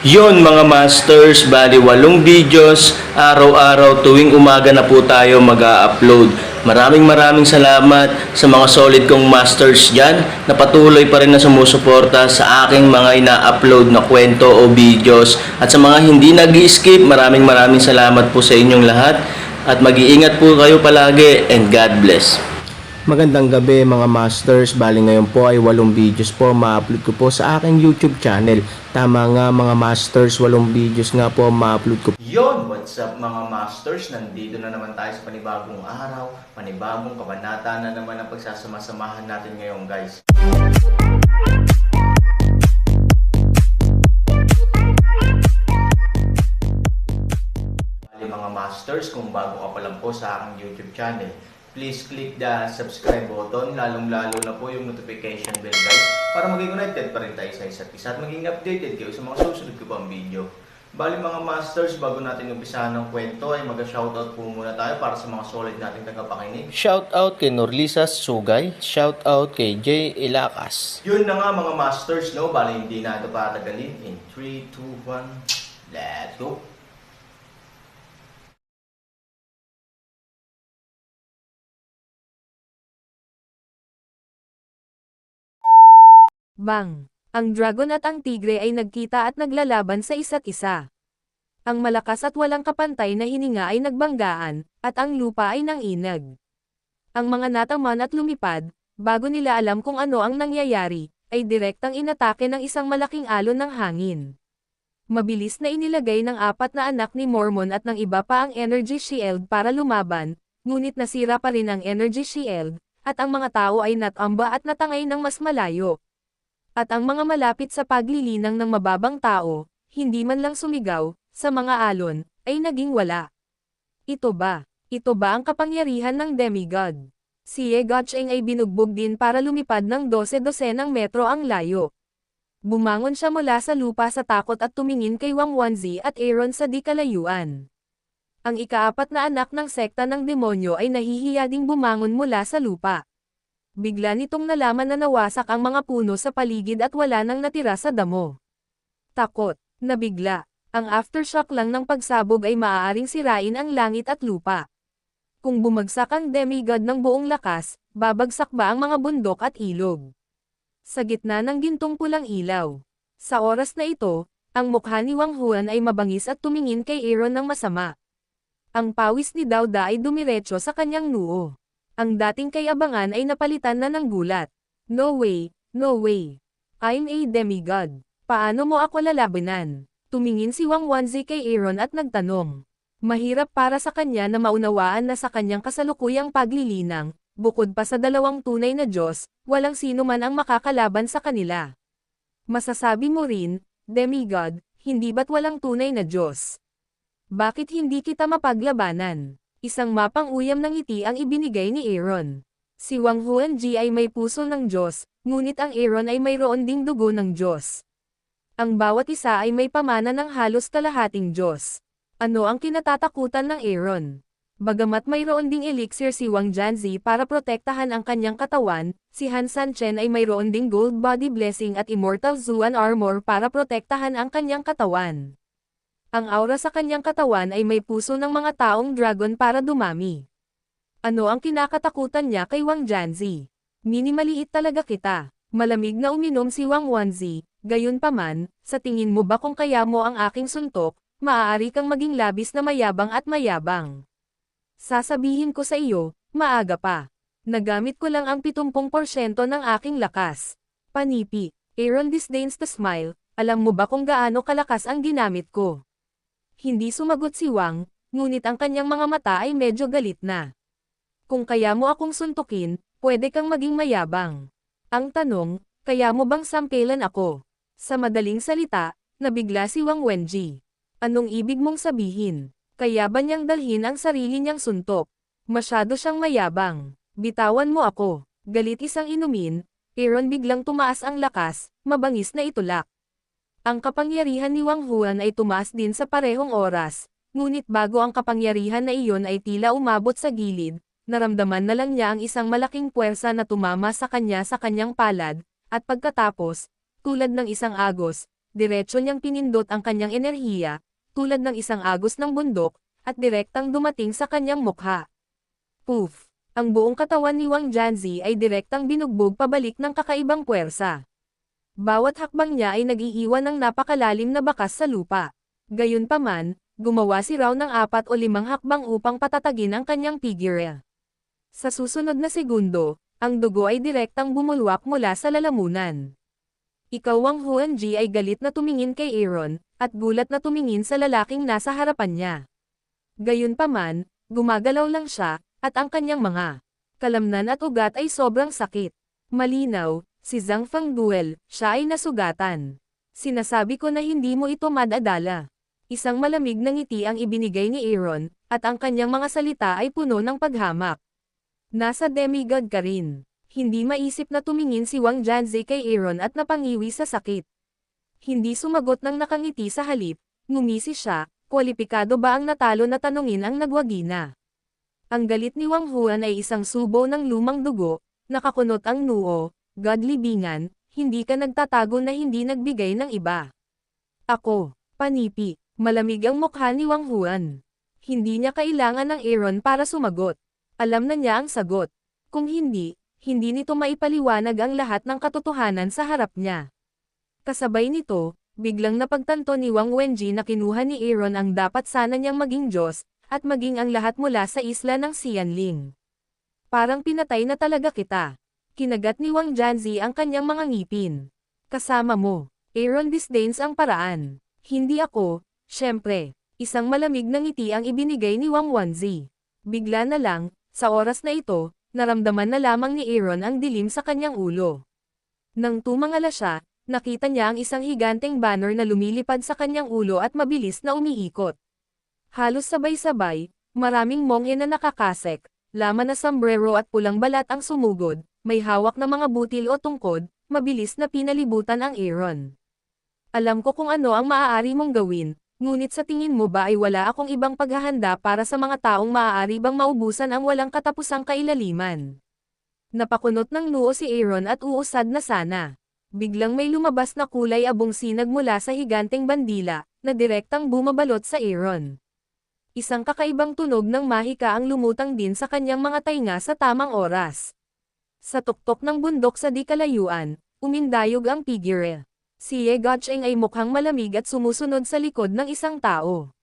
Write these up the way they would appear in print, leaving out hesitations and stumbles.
Yon mga masters, bali 8 videos, araw-araw tuwing umaga na po tayo mag-a-upload. Maraming salamat sa mga solid kong masters dyan na patuloy pa rin na sumusuporta sa aking mga ina-upload na kwento o videos. At sa mga hindi nag-skip, maraming salamat po sa inyong lahat. At mag-iingat po kayo palagi and God bless. Magandang gabi mga masters, bali ngayon po ay 8 videos po ma-upload ko po sa aking YouTube channel. Tama nga mga masters, 8 videos nga po ma-upload ko. Yon, what's up mga masters? Nandito na naman tayo sa panibagong araw, panibagong kabanata na naman ang pagsasama-samahan natin ngayon guys. Bali mga masters, kung bago ka pa lang po sa aking YouTube channel, please click the subscribe button, lalong-lalo na po yung notification bell guys, para maging connected pa rin tayo sa isa't isa at maging updated kayo sa mga susunod ko pang video. Bali mga masters, bago natin umpisahan ng kwento ay mag-shoutout po muna tayo para sa mga solid nating tagapakinig. Shoutout kay Norlisa Sugay, shoutout kay Jay Ilacas. Yun na nga mga masters, no? Bali hindi na ito patagalin. In 3, 2, 1, let's go! Bang! Ang dragon at ang tigre ay nagkita at naglalaban sa isa't isa. Ang malakas at walang kapantay na hininga ay nagbanggaan, at ang lupa ay nanginag. Ang mga nataman at lumipad, bago nila alam kung ano ang nangyayari, ay direktang inatake ng isang malaking alon ng hangin. Mabilis na inilagay ng 4 na anak ni Mormon at ng iba pa ang energy shield para lumaban, ngunit nasira pa rin ang energy shield, at ang mga tao ay natamba at natangay ng mas malayo. At ang mga malapit sa paglilinang ng mababang tao, hindi man lang sumigaw, sa mga alon, ay naging wala. Ito ba ang kapangyarihan ng demigod? Si Yegocheng ay binugbog din para lumipad ng 12 metro ang layo. Bumangon siya mula sa lupa sa takot at tumingin kay Wang Wanzi at Aaron sa di kalayuan. Ang ika-4 na anak ng sekta ng demonyo ay nahihiya ding bumangon mula sa lupa. Bigla nitong nalaman na nawasak ang mga puno sa paligid at wala nang natira sa damo. Takot, nabigla. Ang aftershock lang ng pagsabog ay maaaring sirain ang langit at lupa. Kung bumagsak ang demigod ng buong lakas, babagsak ba ang mga bundok at ilog? Sa gitna ng gintong pulang ilaw. Sa oras na ito, ang mukha ni Wang Huan ay mabangis at tumingin kay Aaron ng masama. Ang pawis ni Dauda ay dumiretso sa kanyang noo. Ang dating kayabangan ay napalitan na ng gulat. No way, no way. I'm a demigod. Paano mo ako lalabanan? Tumingin si Wang Wanzi kay Aaron at nagtanong. Mahirap para sa kanya na maunawaan na sa kanyang kasalukuyang paglilinang, bukod pa sa 2 tunay na Diyos, walang sino man ang makakalaban sa kanila. Masasabi mo rin, demigod, hindi ba't walang tunay na Diyos? Bakit hindi kita mapaglabanan? Isang mapang uyam ng ngiti ang ibinigay ni Aaron. Si Wang Huanji ay may puso ng Diyos, ngunit ang Aaron ay mayroon ding dugo ng Diyos. Ang bawat isa ay may pamana ng halos kalahating Diyos. Ano ang kinatatakutan ng Aaron? Bagamat mayroon ding elixir si Wang Janzi para protektahan ang kanyang katawan, si Han Sanchen ay mayroon ding gold body blessing at immortal Zuan armor para protektahan ang kanyang katawan. Ang aura sa kanyang katawan ay may puso ng mga taong dragon para dumami. Ano ang kinakatakutan niya kay Wang Janzi? Minimaliit talaga kita. Malamig na uminom si Wang Wanzi, gayunpaman, sa tingin mo ba kung kaya mo ang aking suntok, maaari kang maging labis na mayabang at mayabang. Sasabihin ko sa iyo, maaga pa. Nagamit ko lang ang 70% ng aking lakas. Panipi. Aaron disdains to smile, alam mo ba kung gaano kalakas ang ginamit ko? Hindi sumagot si Wang, ngunit ang kanyang mga mata ay medyo galit na. Kung kaya mo akong suntukin, pwede kang maging mayabang. Ang tanong, kaya mo bang sampelan ako? Sa madaling salita, nabigla si Wang Wenji. Anong ibig mong sabihin? Kaya ba niyang dalhin ang sarili niyang suntok? Masyado siyang mayabang. Bitawan mo ako. Galit isang inumin, Aaron biglang tumaas ang lakas, mabangis na itulak. Ang kapangyarihan ni Wang Huan ay tumaas din sa parehong oras, ngunit bago ang kapangyarihan na iyon ay tila umabot sa gilid, naramdaman na lang niya ang isang malaking puwersa na tumama sa kanyang palad, at pagkatapos, tulad ng isang agos, diretso niyang pinindot ang kanyang enerhiya, tulad ng isang agos ng bundok, at direktang dumating sa kanyang mukha. Poof! Ang buong katawan ni Wang Janzi ay direktang binugbog pabalik ng kakaibang puwersa. Bawat hakbang niya ay nag-iiwan ng napakalalim na bakas sa lupa. Gayunpaman, gumawa si Rao ng 4 o 5 hakbang upang patatagin ang kanyang figure. Sa susunod na segundo, ang dugo ay direktang bumulwak mula sa lalamunan. Ikaw Wang Huanji ay galit na tumingin kay Aaron, at gulat na tumingin sa lalaking nasa harapan niya. Gayunpaman, gumagalaw lang siya, at ang kanyang mga kalamnan at ugat ay sobrang sakit. Malinaw, si Zhang Fengduel, siya ay nasugatan. Sinasabi ko na hindi mo ito madadala. Isang malamig na ngiti ang ibinigay ni Aaron, at ang kanyang mga salita ay puno ng paghamak. Nasa demigod ka rin. Hindi maisip na tumingin si Wang Janzi kay Aaron at napangiwi sa sakit. Hindi sumagot ng nakangiti sa halip, ngumisi siya, kwalipikado ba ang natalo na tanungin ang nagwagina. Ang galit ni Wang Huan ay isang subo ng lumang dugo, nakakunot ang noo, godlibingan, hindi ka nagtatago na hindi nagbigay ng iba. Ako, panipi, malamig ang mukha ni Wang Huan. Hindi niya kailangan ng Aaron para sumagot. Alam na niya ang sagot. Kung hindi nito maipaliwanag ang lahat ng katotohanan sa harap niya. Kasabay nito, biglang napagtanto ni Wang Wenji na kinuha ni Aaron ang dapat sana niyang maging Diyos, at maging ang lahat mula sa isla ng Xianling. Parang pinatay na talaga kita. Kinagat ni Wang Janzi ang kanyang mga ngipin. Kasama mo. Aaron disdains ang paraan. Hindi ako, syempre. Isang malamig na ngiti ang ibinigay ni Wang Wenji. Bigla na lang, sa oras na ito, naramdaman na lamang ni Aaron ang dilim sa kanyang ulo. Nang tumangala siya, nakita niya ang isang higanteng banner na lumilipad sa kanyang ulo at mabilis na umiikot. Halos sabay-sabay, maraming monghe na nakakasek, laman na sombrero at pulang balat ang sumugod, may hawak na mga butil o tungkod, mabilis na pinalibutan ang Aaron. Alam ko kung ano ang maaari mong gawin, ngunit sa tingin mo ba ay wala akong ibang paghahanda para sa mga taong maaari bang maubusan ang walang katapusang kailaliman? Napakunot ng noo si Aaron at uusad na sana. Biglang may lumabas na kulay abong sinag mula sa higanteng bandila, na direktang bumabalot sa Aaron. Isang kakaibang tunog ng mahika ang lumutang din sa kanyang mga tainga sa tamang oras. Sa tuktok ng bundok sa di kalayuan, umindayog ang figure. Si Ye Guocheng ay mukhang malamig at sumusunod sa likod ng isang tao.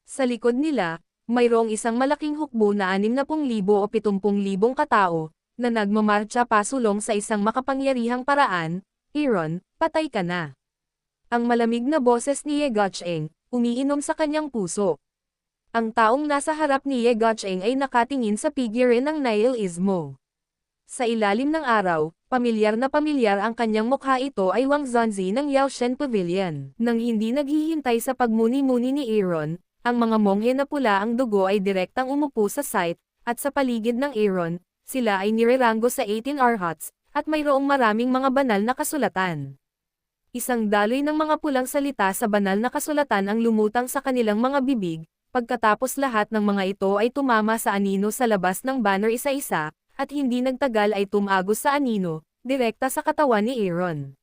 Sa likod nila, mayroong isang malaking hukbo na 60,000 o 70,000 katao, na nagmamarcha pasulong sa isang makapangyarihang paraan. Aaron, patay ka na. Ang malamig na boses ni Ye Guocheng, umiinom sa kanyang puso. Ang taong nasa harap ni Ye Guocheng ay nakatingin sa figure ng nihilismo. Sa ilalim ng araw, pamilyar na pamilyar ang kanyang mukha. Ito ay Wang Zonzi ng Yaoshen Pavilion. Nang hindi naghihintay sa pagmuni-muni ni Aaron, ang mga monghe na pula ang dugo ay direktang umupo sa site, at sa paligid ng Aaron, sila ay nireranggo sa 18 arhats, at mayroong maraming mga banal na kasulatan. Isang daloy ng mga pulang salita sa banal na kasulatan ang lumutang sa kanilang mga bibig, pagkatapos lahat ng mga ito ay tumama sa anino sa labas ng banner isa-isa, at hindi nagtagal ay tumagos sa anino, direkta sa katawan ni Aaron.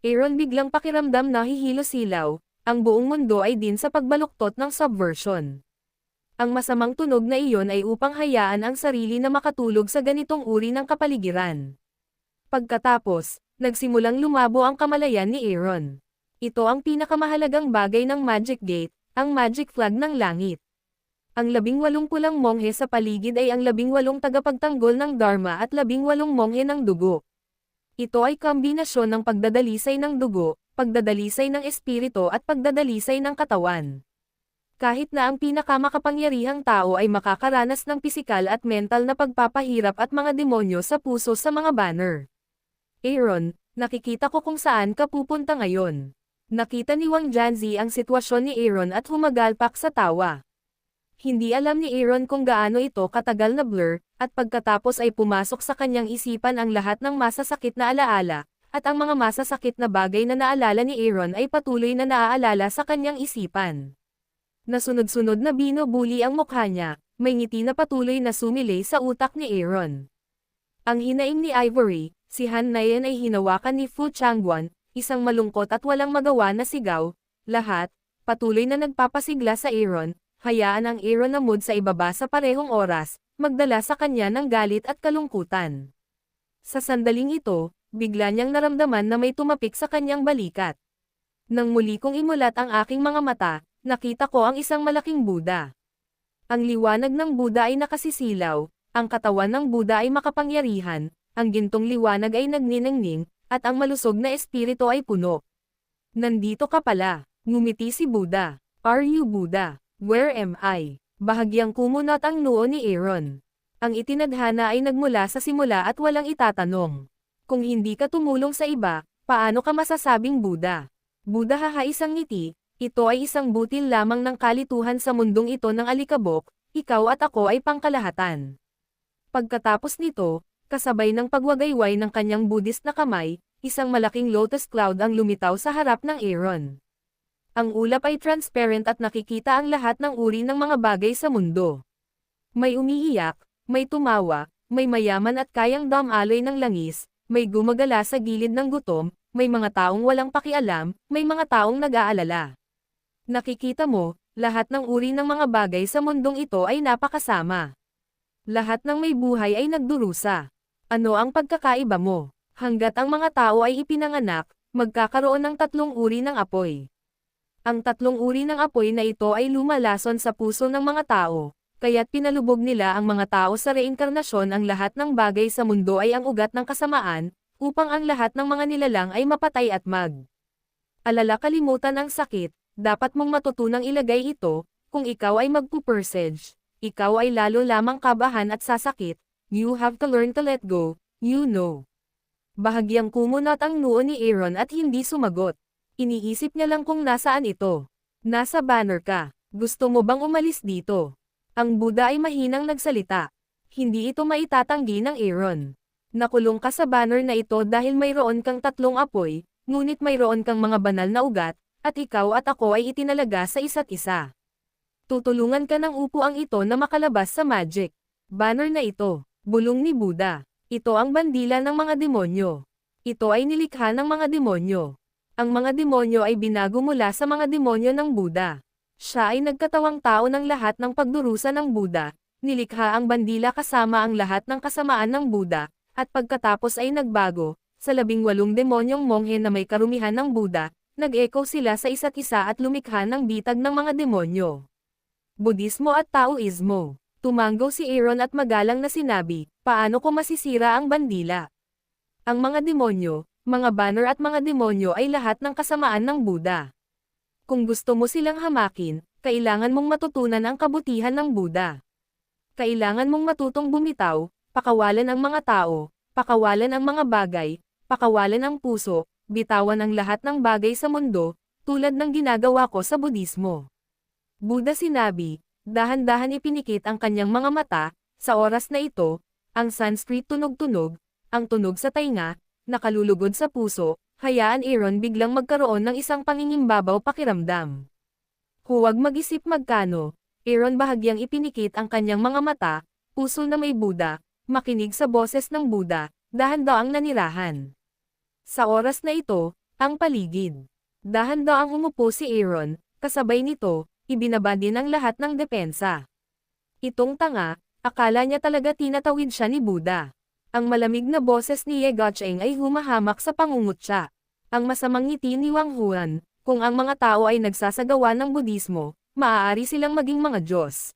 Aaron biglang pakiramdam na hihilo-silaw, ang buong mundo ay din sa pagbaluktot ng subversion. Ang masamang tunog na iyon ay upang hayaan ang sarili na makatulog sa ganitong uri ng kapaligiran. Pagkatapos, nagsimulang lumabo ang kamalayan ni Aaron. Ito ang pinakamahalagang bagay ng Magic Gate, ang Magic Flag ng Langit. Ang 18 pulang monghe sa paligid ay ang 18 tagapagtanggol ng Dharma at 18 monghe ng dugo. Ito ay kombinasyon ng pagdadalisay ng dugo, pagdadalisay ng espiritu at pagdadalisay ng katawan. Kahit na ang pinakamakapangyarihang tao ay makakaranas ng pisikal at mental na pagpapahirap at mga demonyo sa puso sa mga banner. Aaron, nakikita ko kung saan ka pupunta ngayon. Nakita ni Wang Janzi ang sitwasyon ni Aaron at humagalpak sa tawa. Hindi alam ni Aaron kung gaano ito katagal na blur, at pagkatapos ay pumasok sa kanyang isipan ang lahat ng masasakit na alaala, at ang mga masasakit na bagay na naalala ni Aaron ay patuloy na naaalala sa kanyang isipan. Nasunod-sunod na binubuli ang mukha niya, may ngiti na patuloy na sumilay sa utak ni Aaron. Ang hinaing ni Ivory, si Han Nayan ay hinawakan ni Fu Changguan, isang malungkot at walang magawa na sigaw, lahat, patuloy na nagpapasigla sa Aaron, hayaan ang Aaron na mood sa ibaba sa parehong oras, magdala sa kanya ng galit at kalungkutan. Sa sandaling ito, bigla niyang naramdaman na may tumapik sa kanyang balikat. Nang muli kong imulat ang aking mga mata, nakita ko ang isang malaking Buddha. Ang liwanag ng Buddha ay nakasisilaw, ang katawan ng Buddha ay makapangyarihan, ang gintong liwanag ay nagniningning, at ang malusog na espiritu ay puno. Nandito ka pala, ngumiti si Buddha. Are you Buddha? Where am I? Bahagyang kumunot ang noo ni Aaron. Ang itinadhana ay nagmula sa simula at walang itatanong. Kung hindi ka tumulong sa iba, paano ka masasabing Buddha? Buddha hahaisang ngiti, ito ay isang butil lamang ng kalituhan sa mundong ito ng alikabok, ikaw at ako ay pangkalahatan. Pagkatapos nito, kasabay ng pagwagayway ng kanyang Buddhist na kamay, isang malaking lotus cloud ang lumitaw sa harap ng Aaron. Ang ulap ay transparent at nakikita ang lahat ng uri ng mga bagay sa mundo. May umiiyak, may tumawa, may mayaman at kayang damaloy ng langis, may gumagala sa gilid ng gutom, may mga taong walang pakialam, may mga taong nag-aalala. Nakikita mo, lahat ng uri ng mga bagay sa mundong ito ay napakasama. Lahat ng may buhay ay nagdurusa. Ano ang pagkakaiba mo? Hanggat ang mga tao ay ipinanganak, magkakaroon ng tatlong uri ng apoy. Ang tatlong uri ng apoy na ito ay lumalason sa puso ng mga tao, kaya't pinalubog nila ang mga tao sa reinkarnasyon. Ang lahat ng bagay sa mundo ay ang ugat ng kasamaan, upang ang lahat ng mga nilalang ay mapatay at alala kalimutan ang sakit, dapat mong matutunang ilagay ito, kung ikaw ay magpupursage. Ikaw ay lalo lamang kabahan at sasakit, you have to learn to let go, you know. Bahagyang kumunot ang noo ni Aaron at hindi sumagot. Iniisip niya lang kung nasaan ito. Nasa banner ka, gusto mo bang umalis dito? Ang Buddha ay mahinang nagsalita. Hindi ito maitatanggi ng Aaron. Nakulong ka sa banner na ito dahil mayroon kang tatlong apoy, ngunit mayroon kang mga banal na ugat, at ikaw at ako ay itinalaga sa isa't isa. Tutulungan ka ng upuang ito na makalabas sa magic banner na ito, bulong ni Buddha. Ito ang bandila ng mga demonyo. Ito ay nilikha ng mga demonyo. Ang mga demonyo ay binago mula sa mga demonyo ng Buddha. Siya ay nagkatawang tao ng lahat ng pagdurusa ng Buddha, nilikha ang bandila kasama ang lahat ng kasamaan ng Buddha, at pagkatapos ay nagbago, sa 18 demonyong monghe na may karumihan ng Buddha, nag-echo sila sa isa't isa at lumikha ng bitag ng mga demonyo. Budismo at Taoismo. Tumanggo si Aaron at magalang na sinabi, paano ko masisira ang bandila? Ang mga demonyo, mga banner at mga demonyo ay lahat ng kasamaan ng Buddha. Kung gusto mo silang hamakin, kailangan mong matutunan ang kabutihan ng Buddha. Kailangan mong matutong bumitaw, pakawalan ang mga tao, pakawalan ang mga bagay, pakawalan ang puso, bitawan ang lahat ng bagay sa mundo, tulad ng ginagawa ko sa Budismo. Buddha sinabi, dahan-dahan ipinikit ang kanyang mga mata, sa oras na ito, ang Sanskrit tunog-tunog, ang tunog sa tainga, nakalulugod sa puso, hayaan Aaron biglang magkaroon ng isang pangingimbabaw pakiramdam. Huwag mag-isip magkano, Aaron bahagyang ipinikit ang kanyang mga mata, puso na may Buddha, makinig sa boses ng Buddha, dahan-daang nanirahan. Sa oras na ito, ang paligid. Dahan-daang umupo si Aaron, kasabay nito, ibinaba din ang lahat ng depensa. Itong tanga, akala niya talaga tinatawid siya ni Buddha. Ang malamig na boses ni Ye Gotcheng ay humahamak sa pangungutya. Ang masamang ngiti ni Wang Huan, kung ang mga tao ay nagsasagawa ng Budismo, maaari silang maging mga Diyos.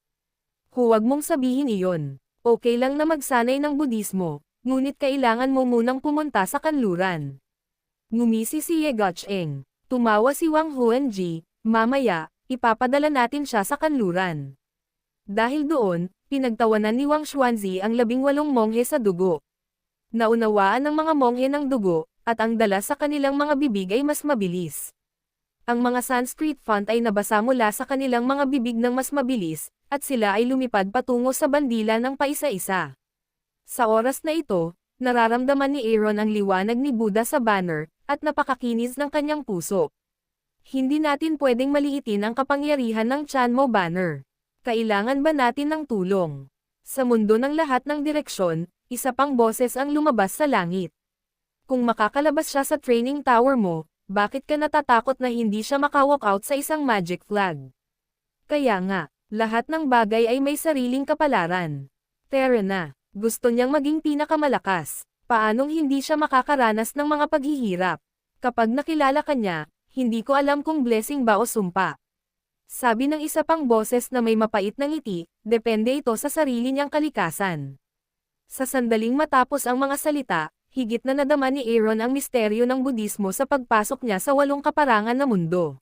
Huwag mong sabihin iyon. Okay lang na magsanay ng Budismo, ngunit kailangan mo munang pumunta sa kanluran. Ngumisi si Ye Gotcheng. Tumawa si Wang Huanji, mamaya, ipapadala natin siya sa kanluran. Dahil doon, pinagtawanan ni Wang Xuanzi ang 18 monghe sa dugo. Naunawaan ng mga monghe ng dugo, at ang dala sa kanilang mga bibig ay mas mabilis. Ang mga Sanskrit font ay nabasa mula sa kanilang mga bibig ng mas mabilis, at sila ay lumipad patungo sa bandila ng paisa-isa. Sa oras na ito, nararamdaman ni Aaron ang liwanag ni Buddha sa banner, at napakakinis ng kanyang puso. Hindi natin pwedeng maliitin ang kapangyarihan ng Chanmo banner. Kailangan ba natin ng tulong? Sa mundo ng lahat ng direksyon, isa pang boses ang lumabas sa langit. Kung makakalabas siya sa training tower mo, bakit ka natatakot na hindi siya makawalkout sa isang magic flag? Kaya nga, lahat ng bagay ay may sariling kapalaran. Terena, gusto niyang maging pinakamalakas. Paanong hindi siya makakaranas ng mga paghihirap? Kapag nakilala ka niya, hindi ko alam kung blessing ba o sumpa. Sabi ng isa pang boses na may mapait na ngiti, depende ito sa sarili niyang kalikasan. Sa sandaling matapos ang mga salita, higit na nadama ni Aaron ang misteryo ng Budismo sa pagpasok niya sa 8 kaparangan na mundo.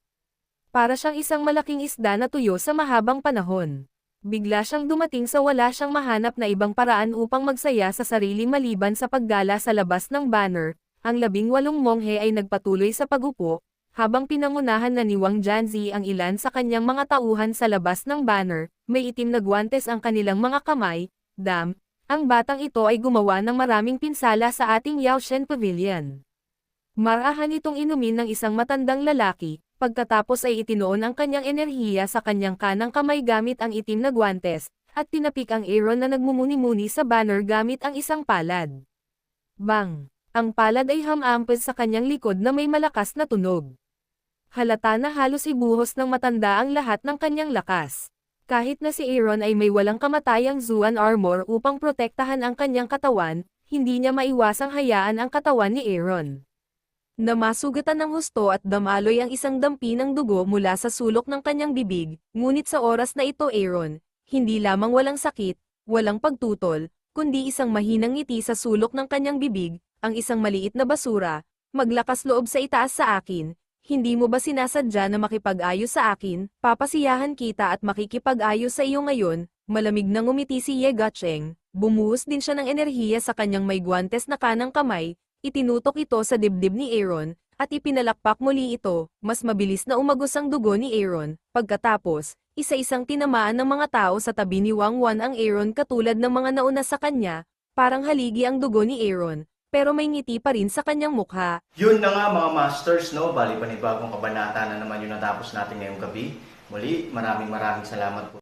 Para siyang isang malaking isda na tuyo sa mahabang panahon. Bigla siyang dumating sa wala siyang mahanap na ibang paraan upang magsaya sa sarili maliban sa paggala sa labas ng banner. Ang 18 monghe ay nagpatuloy sa pagupo, habang pinangunahan na ni Wang Janzi ang ilan sa kanyang mga tauhan sa labas ng banner, may itim na guwantes ang kanilang mga kamay. Ang batang ito ay gumawa ng maraming pinsala sa ating Yaoshen Pavilion. Marahan itong inumin ng isang matandang lalaki. Pagkatapos ay itinoon ang kanyang enerhiya sa kanyang kanang kamay gamit ang itim na guwantes, at tinapik ang Aaron na nagmumuni-muni sa banner gamit ang isang palad. Bang! Ang palad ay hamampes sa kanyang likod na may malakas na tunog. Halata na halos ibuhos ng matanda ang lahat ng kanyang lakas. Kahit na si Aaron ay may walang kamatayang Zuan armor upang protektahan ang kanyang katawan, hindi niya maiwasang hayaan ang katawan ni Aaron. Namasugatan ng husto at damaloy ang isang dampi ng dugo mula sa sulok ng kanyang bibig, ngunit sa oras na ito Aaron, hindi lamang walang sakit, walang pagtutol, kundi isang mahinang ngiti sa sulok ng kanyang bibig, ang isang maliit na basura, maglakas loob sa itaas sa akin, hindi mo ba sinasadya na makipag-ayos sa akin, papasiyahan kita at makikipag-ayos sa iyo ngayon, malamig na ngumiti si Ye Gacheng, bumuhos din siya ng enerhiya sa kanyang may guwantes na kanang kamay, itinutok ito sa dibdib ni Aaron, at ipinalakpak muli ito, mas mabilis na umagos ang dugo ni Aaron. Pagkatapos, isa-isang tinamaan ng mga tao sa tabi ni Wang Wan ang Aaron katulad ng mga nauna sa kanya, parang haligi ang dugo ni Aaron, pero may ngiti pa rin sa kanyang mukha. Yun na nga mga masters, no? Bali panibagong kabanata na naman yung natapos natin ngayong gabi. Muli, maraming salamat po.